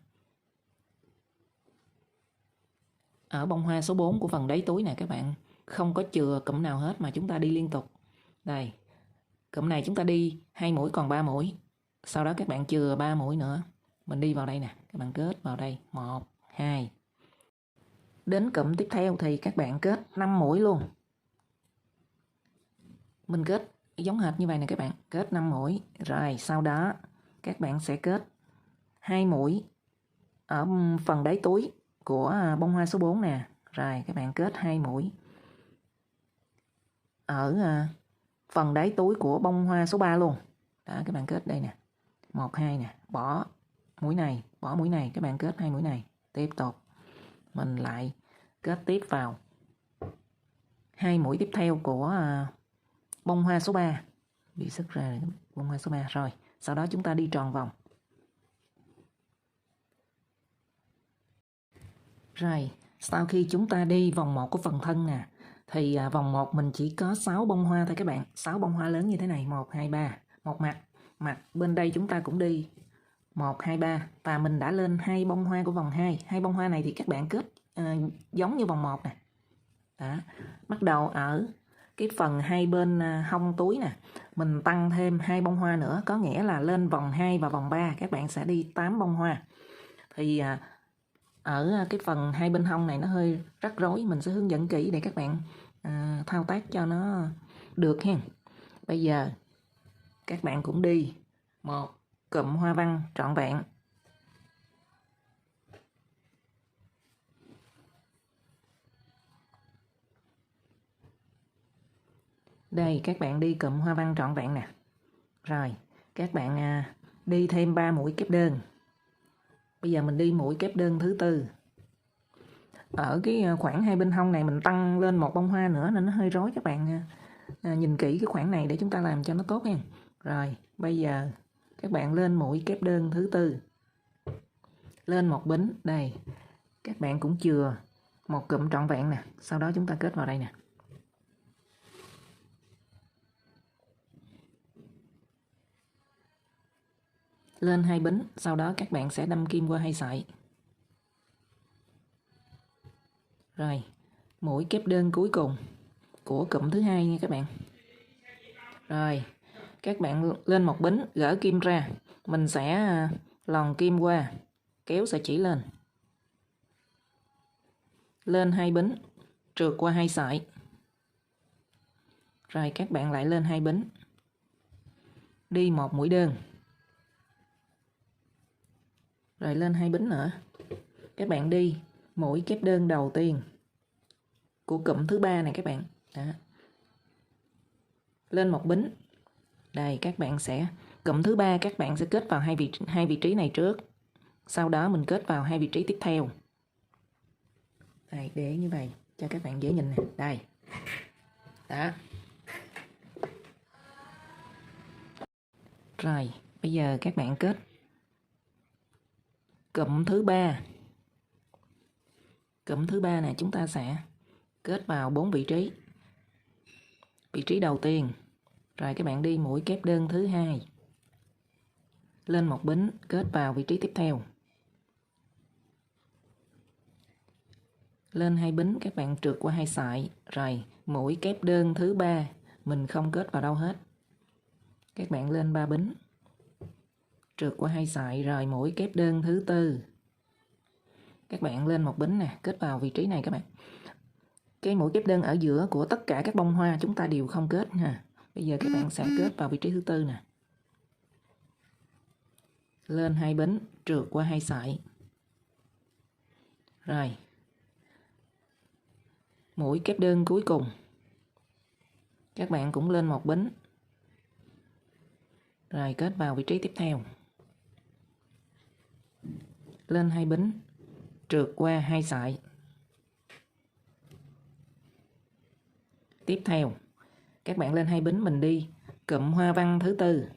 ở bông hoa số 4 của phần đáy túi nè các bạn. Không có chừa cụm nào hết mà chúng ta đi liên tục. Đây, cụm này chúng ta đi 2 mũi còn 3 mũi. Sau đó các bạn chừa 3 mũi nữa. Mình đi vào đây nè. Các bạn kết vào đây. 1, 2. Đến cụm tiếp theo thì các bạn kết 5 mũi luôn. Mình kết giống hệt như vậy nè các bạn. Kết 5 mũi. Rồi sau đó các bạn sẽ kết 2 mũi ở phần đáy túi của bông hoa số 4 nè. Rồi các bạn kết 2 mũi ở phần đáy túi của bông hoa số 3 luôn. Đó, các bạn kết đây nè. 1, 2 nè. Bỏ mũi này, bỏ mũi này. Các bạn kết 2 mũi này. Tiếp tục. Mình lại kết tiếp vào 2 mũi tiếp theo của bông hoa số 3. Bị sức ra bông hoa số 3. Rồi, sau đó chúng ta đi tròn vòng. Rồi, sau khi chúng ta đi vòng 1 của phần thân nè, thì vòng 1 mình chỉ có 6 bông hoa thôi các bạn. 6 bông hoa lớn như thế này. 1, 2, 3. Một mặt bên đây chúng ta cũng đi 1, 2, 3. Và mình đã lên 2 bông hoa của vòng 2. 2 bông hoa này thì các bạn kết giống như vòng 1 nè. Đó. Bắt đầu ở cái phần hai bên hông túi nè, mình tăng thêm 2 bông hoa nữa. Có nghĩa là lên vòng 2 và vòng 3 các bạn sẽ đi 8 bông hoa. Thì ở cái phần hai bên hông này nó hơi rắc rối. Mình sẽ hướng dẫn kỹ để các bạn thao tác cho nó được ha. Bây giờ các bạn cũng đi một cụm hoa văn trọn vẹn. Đây các bạn đi cụm hoa văn trọn vẹn nè. Rồi các bạn đi thêm 3 mũi kép đơn. Bây giờ mình đi mũi kép đơn thứ 4. Ở cái khoảng hai bên hông này mình tăng lên một bông hoa nữa nên nó hơi rối. Các bạn nhìn kỹ cái khoảng này để chúng ta làm cho nó tốt nha. Rồi bây giờ các bạn lên mũi kép đơn thứ 4. Lên một bính. Đây các bạn cũng chừa một cụm trọn vẹn nè. Sau đó chúng ta kết vào đây nè. Lên 2 bính. Sau đó các bạn sẽ đâm kim qua 2 sợi. Rồi mũi kép đơn cuối cùng của cụm thứ 2 nha các bạn. Rồi các bạn lên một bính, gỡ kim ra. Mình sẽ lòn kim qua, kéo sợi chỉ lên. Lên 2 bính, trượt qua 2 sợi. Rồi các bạn lại lên 2 bính, đi một mũi đơn. Rồi lên 2 bính nữa. Các bạn đi mũi kép đơn đầu tiên của cụm thứ 3 này các bạn. Đó. Lên một bính. Đây các bạn sẽ cụm thứ 3 các bạn sẽ kết vào hai vị trí này trước. Sau đó mình kết vào 2 vị trí tiếp theo. Đây, để như vậy cho các bạn dễ nhìn nè. Đây. Đó. Rồi, bây giờ các bạn kết cụm thứ 3. Cụm thứ 3 này chúng ta sẽ kết vào 4 vị trí. Vị trí đầu tiên. Rồi các bạn đi mũi kép đơn thứ 2. Lên một bính, kết vào vị trí tiếp theo. Lên 2 bính, các bạn trượt qua 2 sợi. Rồi mũi kép đơn thứ 3 mình không kết vào đâu hết. Các bạn lên 3 bính, trượt qua 2 sợi. Rồi mũi kép đơn thứ 4 các bạn lên một bính nè, kết vào vị trí này các bạn. Cái mũi kép đơn ở giữa của tất cả các bông hoa chúng ta đều không kết ha. Bây giờ các bạn sẽ kết vào vị trí thứ 4 nè. Lên 2 bính, trượt qua 2 sợi. Rồi mũi kép đơn cuối cùng các bạn cũng lên một bính. Rồi kết vào vị trí tiếp theo. lên 2 bính, trượt qua 2 sợi. Tiếp theo các bạn lên 2 bính, mình đi cụm hoa văn thứ tư.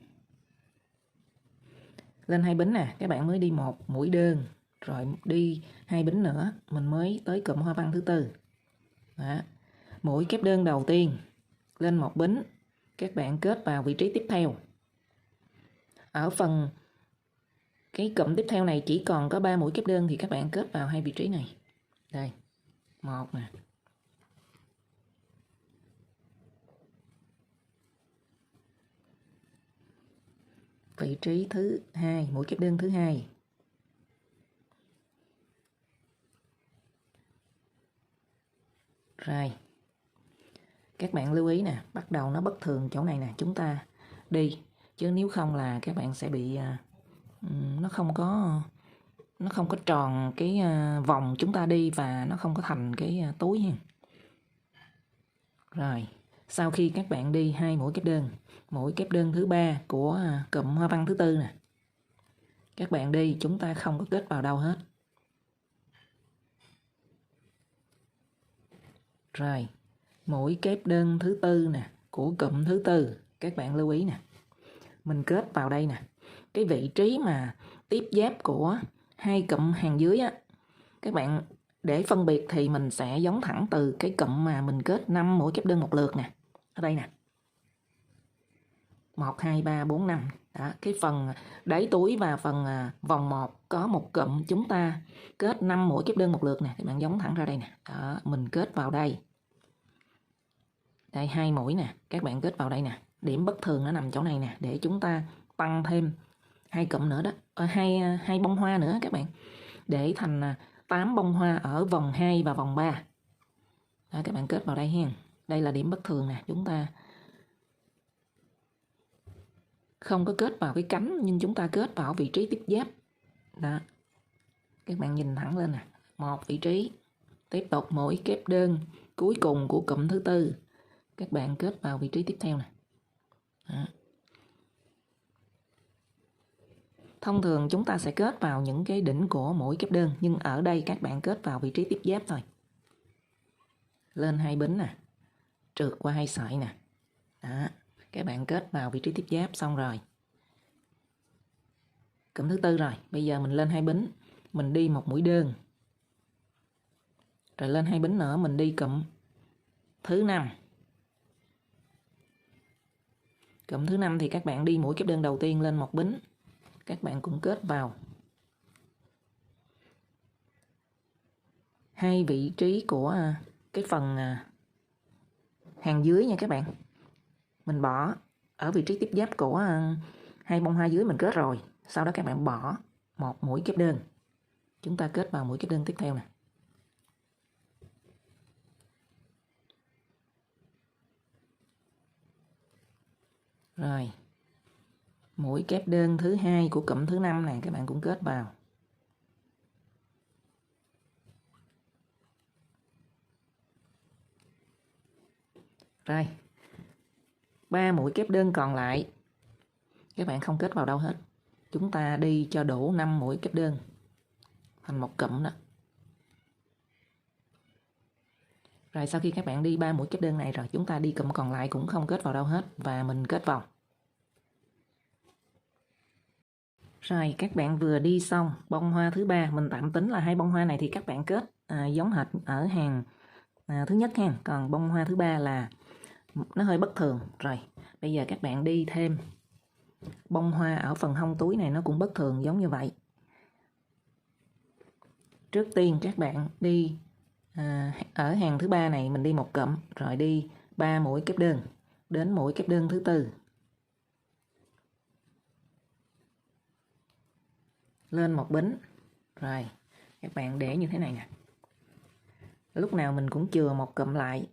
Lên 2 bính nè, các bạn mới đi 1 mũi đơn, rồi đi 2 bính nữa, mình mới tới cụm hoa văn thứ tư. Đó. Mũi kép đơn đầu tiên lên 1 bính, các bạn kết vào vị trí tiếp theo. Ở phần cái cụm tiếp theo này chỉ còn có 3 mũi kép đơn thì các bạn kết vào 2 vị trí này. Đây, 1 nè. Vị trí thứ 2, mũi kép đơn thứ 2. Rồi. Các bạn lưu ý nè, bắt đầu nó bất thường chỗ này nè, chúng ta đi, chứ nếu không là các bạn sẽ bị nó không có tròn cái vòng chúng ta đi và nó không có thành cái túi nha. Rồi, sau khi các bạn đi 2 mũi kép đơn thứ 3 của cụm hoa văn thứ tư nè. Các bạn đi, chúng ta không có kết vào đâu hết. Rồi, mũi kép đơn thứ tư nè, của cụm thứ tư, các bạn lưu ý nè. Mình kết vào đây nè. Cái vị trí mà tiếp giáp của hai cụm hàng dưới á, các bạn để phân biệt thì mình sẽ giống thẳng từ cái cụm mà mình kết 5 mũi kép đơn một lượt nè. Ở đây nè. 1 2 3 4 5. Đó, cái phần đáy túi và phần vòng 1 có một cụm chúng ta kết 5 mũi kép đơn một lượt nè, các bạn giống thẳng ra đây nè. Đó, mình kết vào đây. Đây 2 mũi nè, các bạn kết vào đây nè. Điểm bất thường nó nằm chỗ này nè, để chúng ta tăng thêm 2 cụm nữa đó, hai bông hoa nữa các bạn, để thành 8 bông hoa ở vòng 2 và vòng 3. Đó, các bạn kết vào đây hen. Đây là điểm bất thường nè, chúng ta không có kết vào cái cánh nhưng chúng ta kết vào vị trí tiếp giáp. Đó. Các bạn nhìn thẳng lên nè, một vị trí. Tiếp tục mũi kép đơn cuối cùng của cụm thứ tư, các bạn kết vào vị trí tiếp theo nè. Đó. Thông thường chúng ta sẽ kết vào những cái đỉnh của mũi kép đơn, nhưng ở đây các bạn kết vào vị trí tiếp giáp thôi. Lên 2 bính nè, trượt qua 2 sợi nè. Đó, các bạn kết vào vị trí tiếp giáp xong rồi. Cụm thứ tư rồi, bây giờ mình lên 2 bính, mình đi 1 mũi đơn. Rồi lên 2 bính nữa, mình đi cụm thứ 5. Cụm thứ 5 thì các bạn đi mũi kép đơn đầu tiên lên 1 bính. Các bạn cũng kết vào 2 vị trí của cái phần hàng dưới nha các bạn. Mình bỏ ở vị trí tiếp giáp của 2 bông hoa dưới mình kết rồi. Sau đó các bạn bỏ 1 mũi kép đơn. Chúng ta kết vào mũi kép đơn tiếp theo nè. Rồi. Mũi kép đơn thứ 2 của cụm thứ 5 này các bạn cũng kết vào. Rồi. 3 mũi kép đơn còn lại các bạn không kết vào đâu hết. Chúng ta đi cho đủ 5 mũi kép đơn thành một cụm đó. Rồi sau khi các bạn đi 3 mũi kép đơn này rồi, chúng ta đi cụm còn lại cũng không kết vào đâu hết và mình kết vòng. Rồi các bạn vừa đi xong bông hoa thứ 3, mình tạm tính là 2 bông hoa này thì các bạn kết giống hệt ở hàng thứ nhất ha. Còn bông hoa thứ 3 là nó hơi bất thường. Rồi bây giờ các bạn đi thêm bông hoa ở phần hông túi này, nó cũng bất thường giống như vậy. Trước tiên các bạn đi ở hàng thứ 3 này mình đi 1 cụm, rồi đi 3 mũi kép đơn đến mũi kép đơn thứ tư. Lên 1 bính. Rồi các bạn để như thế này nè. Lúc nào mình cũng chừa 1 cụm lại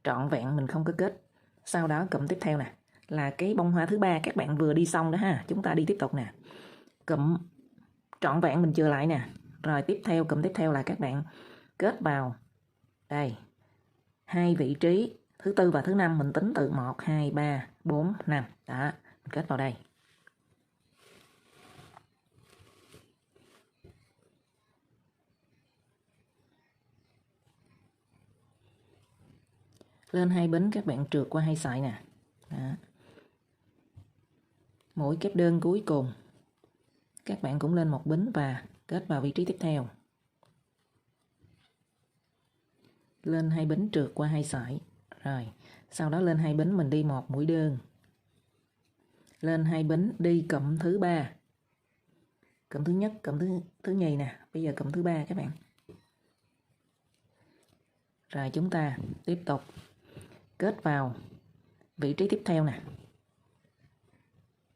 trọn vẹn, mình không có kết. Sau đó cụm tiếp theo nè là cái bông hoa thứ 3 các bạn vừa đi xong đó ha. Chúng ta đi tiếp tục nè. Cụm trọn vẹn mình chừa lại nè. Rồi tiếp theo cụm tiếp theo là các bạn kết vào đây 2 vị trí thứ tư và thứ 5, mình tính từ 1 2 3 4 5. Đó, mình kết vào đây. Lên 2 bính các bạn trượt qua 2 sợi nè. Đó. Mũi kép đơn cuối cùng các bạn cũng lên 1 bính và kết vào vị trí tiếp theo. Lên 2 bính trượt qua 2 sợi. Rồi, sau đó lên 2 bính mình đi 1 mũi đơn. Lên 2 bính đi cụm thứ 3. Cụm thứ nhất, cụm thứ nhì nè, bây giờ cụm thứ 3 các bạn. Rồi chúng ta tiếp tục kết vào vị trí tiếp theo nè.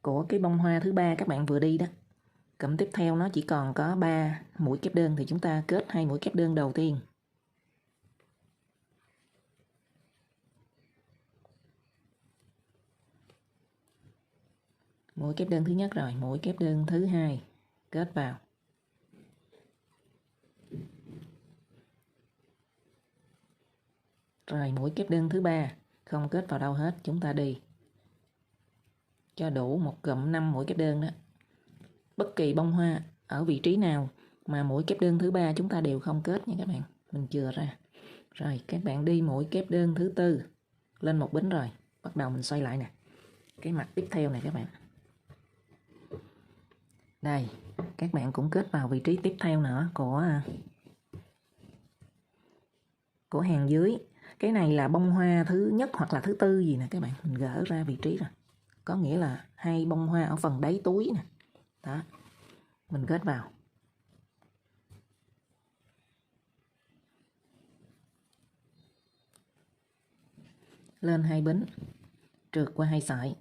Của cái bông hoa thứ 3 các bạn vừa đi đó. Cụm tiếp theo nó chỉ còn có 3 mũi kép đơn thì chúng ta kết 2 mũi kép đơn đầu tiên. Mũi kép đơn thứ nhất rồi, mũi kép đơn thứ hai kết vào. Rồi mũi kép đơn thứ 3 không kết vào đâu hết, chúng ta đi cho đủ một cụm 5 mũi kép đơn đó. Bất kỳ bông hoa ở vị trí nào mà mũi kép đơn thứ 3 chúng ta đều không kết nha các bạn. Mình chừa ra. Rồi các bạn đi mũi kép đơn thứ 4 lên 1 bính rồi. Bắt đầu mình xoay lại nè. Cái mặt tiếp theo này các bạn. Đây, các bạn cũng kết vào vị trí tiếp theo nữa của hàng dưới. Cái này là bông hoa thứ nhất hoặc là thứ tư gì nè các bạn. Mình gỡ ra vị trí rồi. Có nghĩa là 2 bông hoa ở phần đáy túi nè. Đó. Mình kết vào. Lên 2 bính, trượt qua 2 sợi.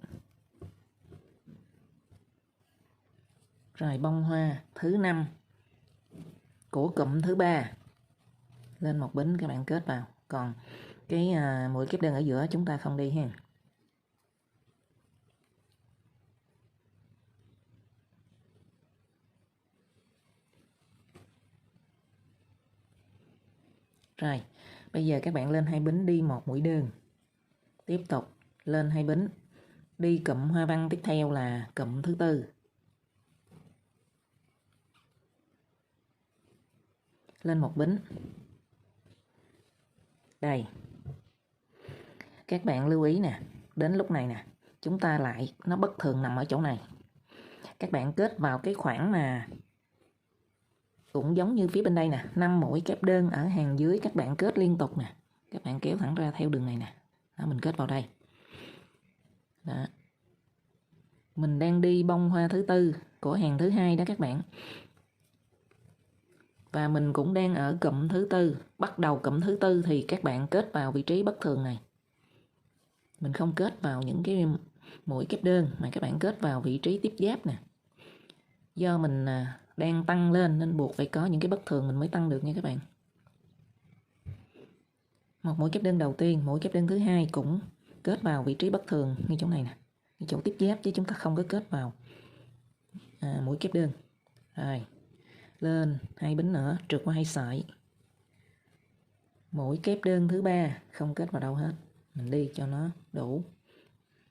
Rồi bông hoa thứ 5 của cụm thứ 3 lên 1 bính các bạn kết vào. Còn cái mũi kép đơn ở giữa chúng ta không đi ha. Rồi, bây giờ các bạn lên 2 bính đi 1 mũi đơn. Tiếp tục lên 2 bính, đi cụm hoa văn tiếp theo là cụm thứ 4. Lên 1 bính. Đây. Các bạn lưu ý nè, đến lúc này nè, chúng ta lại nó bất thường nằm ở chỗ này. Các bạn kết vào cái khoảng mà cũng giống như phía bên đây nè, 5 mũi kép đơn ở hàng dưới các bạn kết liên tục nè. Các bạn kéo thẳng ra theo đường này nè. Đó, mình kết vào đây. Đó. Mình đang đi bông hoa thứ 4 của hàng thứ 2 đó các bạn. Và mình cũng đang ở cụm thứ 4, bắt đầu cụm thứ 4 thì các bạn kết vào vị trí bất thường này. Mình không kết vào những cái mũi kép đơn mà các bạn kết vào vị trí tiếp giáp nè. Do mình đang tăng lên nên buộc phải có những cái bất thường mình mới tăng được nha các bạn. Một mũi kép đơn đầu tiên, mũi kép đơn thứ hai cũng kết vào vị trí bất thường như chỗ này nè, như chỗ tiếp giáp chứ chúng ta không có kết vào mũi kép đơn. Rồi, lên 2 bính nữa, trượt qua 2 sợi. Mũi kép đơn thứ 3 không kết vào đâu hết. Mình đi cho nó đủ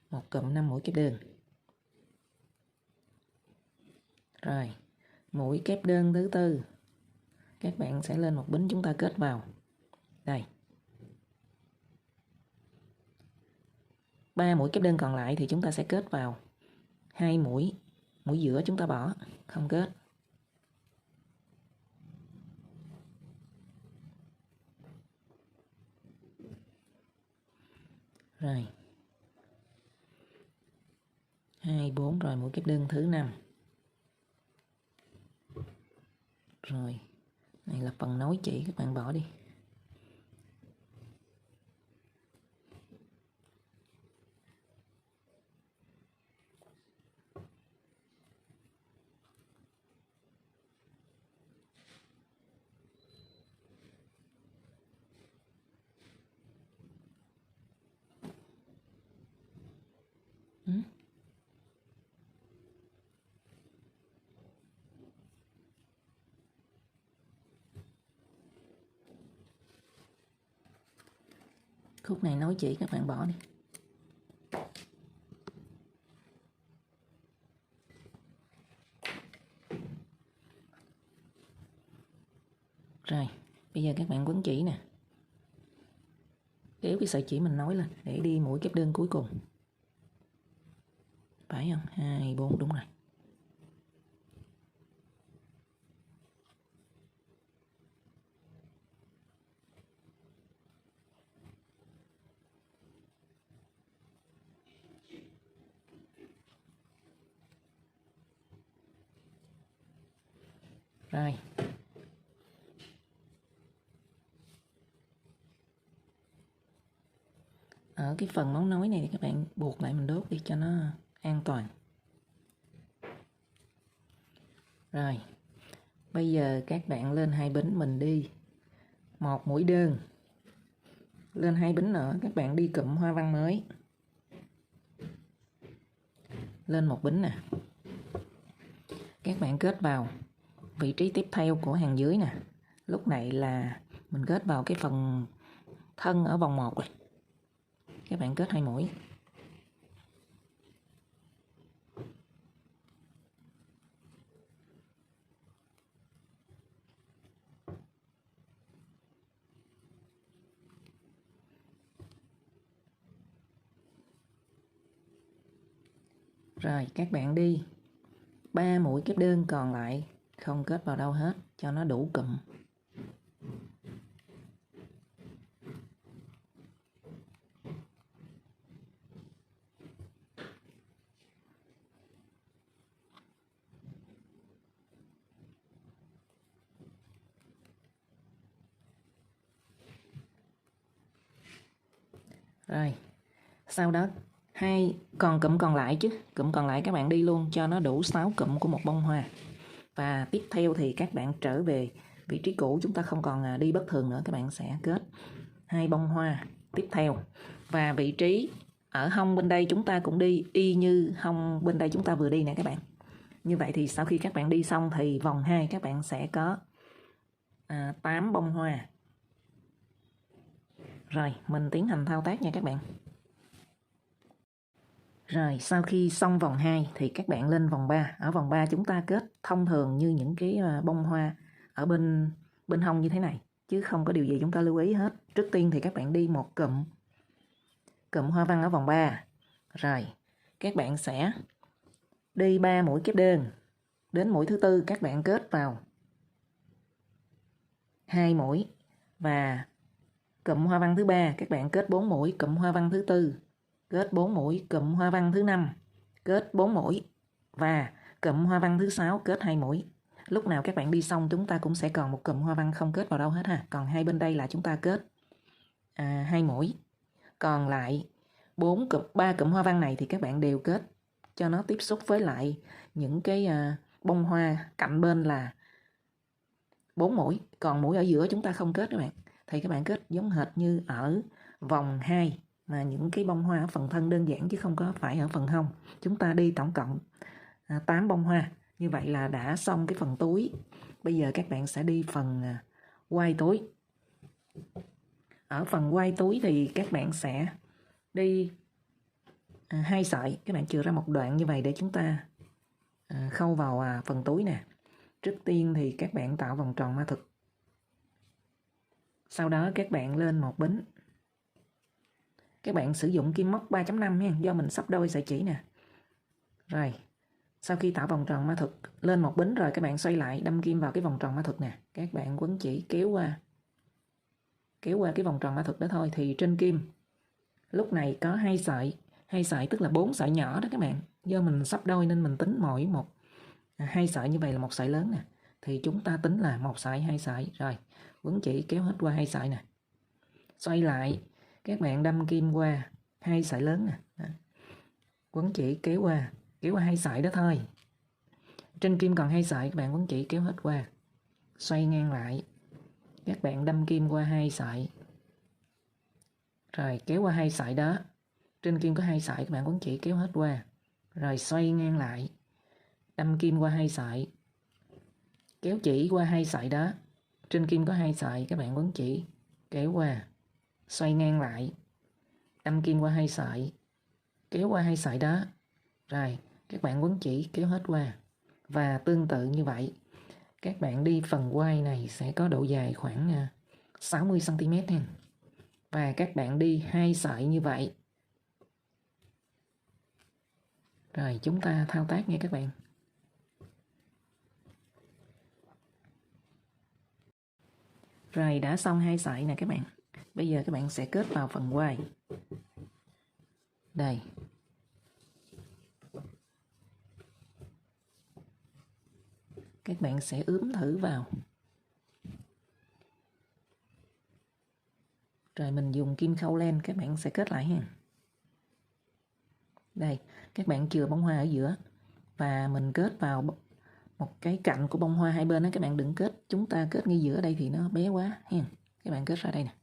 một cụm 5 mũi kép đơn. Rồi, mũi kép đơn thứ 4 các bạn sẽ lên 1 bính chúng ta kết vào. Đây. 3 mũi kép đơn còn lại thì chúng ta sẽ kết vào 2 mũi, mũi giữa chúng ta bỏ, không kết. Rồi. 2, 4 rồi mũi kép đơn thứ 5. Rồi. Này là phần nối chỉ các bạn bỏ đi. Khúc này nối chỉ các bạn bỏ đi. Rồi, bây giờ các bạn quấn chỉ nè. kéo cái sợi chỉ mình nối lên để đi mũi kép đơn cuối cùng. Phải không? 2, 4, đúng rồi. Rồi. Ở cái phần móng nối này thì các bạn buộc lại mình đốt đi cho nó an toàn. Rồi. Bây giờ các bạn lên hai bính mình đi một mũi đơn. Lên hai bính nữa các bạn đi cụm hoa văn mới. Lên một bính nè. Các bạn kết vào vị trí tiếp theo của hàng dưới nè. Lúc này là mình kết vào cái phần thân ở vòng 1 rồi. Các bạn kết 2 mũi. Rồi các bạn đi 3 mũi kép đơn còn lại không kết vào đâu hết cho nó đủ cụm. Rồi sau đó còn cụm còn lại chứ, cụm còn lại các bạn đi luôn cho nó đủ 6 cụm của một bông hoa. Và tiếp theo thì các bạn trở về vị trí cũ, chúng ta không còn đi bất thường nữa, các bạn sẽ kết 2 bông hoa tiếp theo. Và vị trí ở hông bên đây chúng ta cũng đi y như hông bên đây chúng ta vừa đi nè các bạn. Như vậy thì sau khi các bạn đi xong thì vòng 2 các bạn sẽ có 8 bông hoa. Rồi mình tiến hành thao tác nha các bạn. Rồi sau khi xong vòng 2 thì các bạn lên vòng 3. Ở vòng 3 chúng ta kết thông thường như những cái bông hoa ở bên hông như thế này, chứ không có điều gì chúng ta lưu ý hết. Trước tiên thì các bạn đi một cụm hoa văn ở vòng 3. Rồi các bạn sẽ đi 3 mũi kép đơn. Đến mũi thứ tư các bạn kết vào 2 mũi và cụm hoa văn thứ 3 các bạn kết 4 mũi, cụm hoa văn thứ tư kết 4 mũi, cụm hoa văn thứ 5 kết 4 mũi và cụm hoa văn thứ 6 kết 2 mũi. Lúc nào các bạn đi xong chúng ta cũng sẽ còn một cụm hoa văn không kết vào đâu hết ha. Còn hai bên đây là chúng ta kết 2 mũi. Còn lại 3 cụm hoa văn này thì các bạn đều kết cho nó tiếp xúc với lại những cái bông hoa cạnh bên là 4 mũi. Còn mũi ở giữa chúng ta không kết các bạn. Thì các bạn kết giống hệt như ở vòng 2 mà những cái bông hoa ở phần thân đơn giản chứ không có phải ở phần hông. Chúng ta đi tổng cộng 8 bông hoa. Như vậy là đã xong cái phần túi. Bây giờ các bạn sẽ đi phần quai túi. Ở phần quai túi thì các bạn sẽ đi 2 sợi. Các bạn chừa ra một đoạn như vậy để chúng ta khâu vào phần túi nè. Trước tiên thì các bạn tạo vòng tròn ma thực. Sau đó các bạn lên một bính. Các bạn sử dụng kim móc 3.5 nha, do mình sắp đôi sợi chỉ nè. Rồi, sau khi tạo vòng tròn ma thực lên một bính rồi các bạn xoay lại đâm kim vào cái vòng tròn ma thực nè. Các bạn quấn chỉ kéo qua cái vòng tròn ma thực đó thôi. Thì trên kim lúc này có 2 sợi tức là 4 sợi nhỏ đó các bạn. Do mình sắp đôi nên mình tính mỗi một 2 sợi như vậy là một sợi lớn nè. Thì chúng ta tính là 1 sợi 2 sợi. Rồi, quấn chỉ kéo hết qua 2 sợi nè. Xoay lại, các bạn đâm kim qua 2 sợi lớn nè. Đó. Quấn chỉ kéo qua 2 sợi đó thôi. Trên kim còn 2 sợi, các bạn quấn chỉ kéo hết qua. Xoay ngang lại, các bạn đâm kim qua 2 sợi. Rồi kéo qua 2 sợi đó. Trên kim có 2 sợi, các bạn quấn chỉ kéo hết qua. Rồi xoay ngang lại, đâm kim qua 2 sợi. Kéo chỉ qua 2 sợi đó. Trên kim có 2 sợi, các bạn quấn chỉ kéo qua. Xoay ngang lại, đâm kim qua 2 sợi. Kéo qua 2 sợi đó. Rồi các bạn quấn chỉ kéo hết qua. Và tương tự như vậy, các bạn đi phần quai này sẽ có độ dài khoảng 60 cm nha. Và các bạn đi 2 sợi như vậy. Rồi chúng ta thao tác nha các bạn. Rồi đã xong 2 sợi nè các bạn. Bây giờ các bạn sẽ kết vào phần quai. Đây. Các bạn sẽ ướm thử vào. Rồi mình dùng kim khâu len các bạn sẽ kết lại ha. Đây, các bạn chừa bông hoa ở giữa và mình kết vào một cái cạnh của bông hoa hai bên đó, các bạn đừng kết, chúng ta kết ngay giữa đây thì nó bé quá ha. Các bạn kết ra đây nè.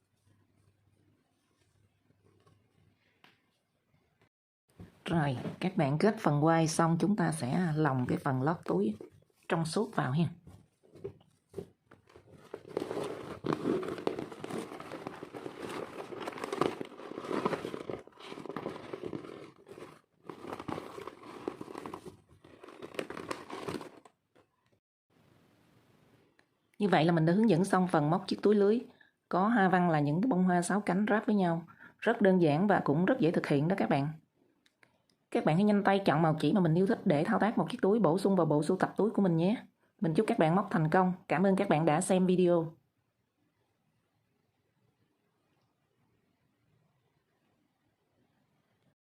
Rồi, các bạn kết phần quai xong chúng ta sẽ lồng cái phần lót túi trong suốt vào ha. Như vậy là mình đã hướng dẫn xong phần móc chiếc túi lưới. Có hoa văn là những cái bông hoa 6 cánh ráp với nhau. Rất đơn giản và cũng rất dễ thực hiện đó các bạn. Các bạn hãy nhanh tay chọn màu chỉ mà mình yêu thích để thao tác một chiếc túi bổ sung vào bộ sưu tập túi của mình nhé. Mình chúc các bạn móc thành công. Cảm ơn các bạn đã xem video.